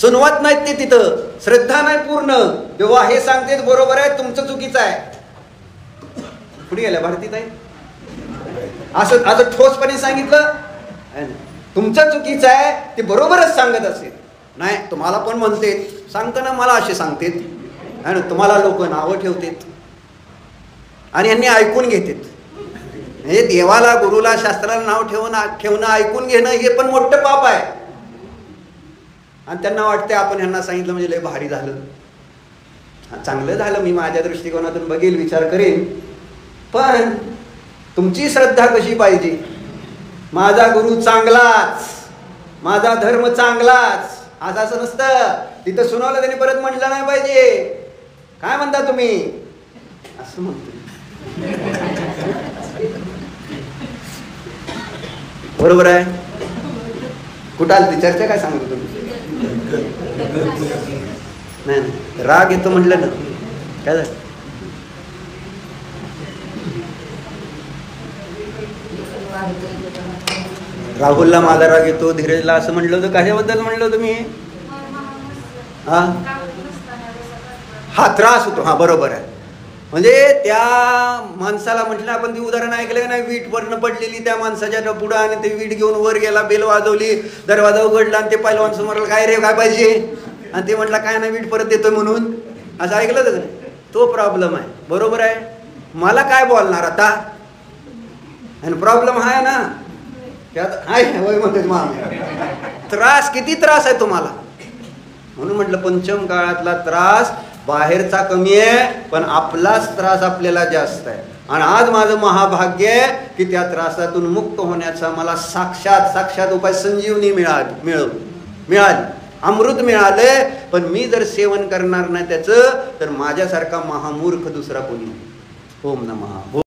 सुनवत नाहीत ते. तिथं श्रद्धा नाही पूर्ण. तेव्हा हे सांगते बरोबर आहे, तुमचं चुकीचं आहे. पुढे गेल्या भारतीत आहे असं ठोसपणे सांगितलं, तुमचं चुकीचं आहे ते बरोबरच सांगत असेल. नाही तुम्हाला पण म्हणते, सांगताना मला असे सांगतेत है ना. तुम्हाला लोक नावं ठेवतात आणि यांनी ऐकून घेतात. हे देवाला, गुरुला, शास्त्राला नाव ठेवणं ऐकून घेणं हे पण मोठं पाप आहे. आणि त्यांना वाटते आपण ह्यांना सांगितलं म्हणजे लय भारी झालं, चांगलं झालं, मी माझ्या दृष्टिकोनातून बघेल, विचार करेन. पण तुमची श्रद्धा कशी पाहिजे? माझा गुरु चांगलाच, माझा धर्म चांगलाच असं नसतं. तिथं सुनावलं त्यांनी परत म्हटलं नाही पाहिजे. काय म्हणता तुम्ही असं म्हणतो. बरोबर आहे. कुठं आली ती चर्चा? काय सांगतो तुम्ही? नाही राग येतो म्हटलं ना, काय झालं? राहुलला माझा राग येतो, धीरजला असं म्हटलं होतं. कशाबद्दल म्हटलं होतं मी? हा त्रास होतो. हा बरोबर आहे. म्हणजे त्या माणसाला म्हटलं आपण ती उदाहरण ऐकलं का नाही, वीट वरनं पडलेली त्या माणसाच्या पुढं आणि ते वीट घेऊन वर गेला, बेल वाजवली, दरवाजा उघडला आणि ते पैलवान समोर काय रे काय पाहिजे, आणि ते म्हटलं काय नाही वीट परत देतोय म्हणून. असं ऐकलं तर तो प्रॉब्लेम आहे. बरोबर आहे. मला काय बोलणार आता? आणि प्रॉब्लेम आहे ना त्रास, किती त्रास आहे तुम्हाला. म्हणून म्हटलं पंचम काळातला त्रास बाहेरचा कमी आहे, पण आपलाच त्रास आपल्याला जास्त आहे. आणि आज माझं महाभाग्य आहे की त्या त्रासातून मुक्त होण्याचा मला साक्षात उपाय संजीवनी मिळाली, अमृत मिळाले. पण मी जर सेवन करणार नाही त्याचं, तर माझ्यासारखा महामूर्ख दुसरा कोणी. ओम नमः.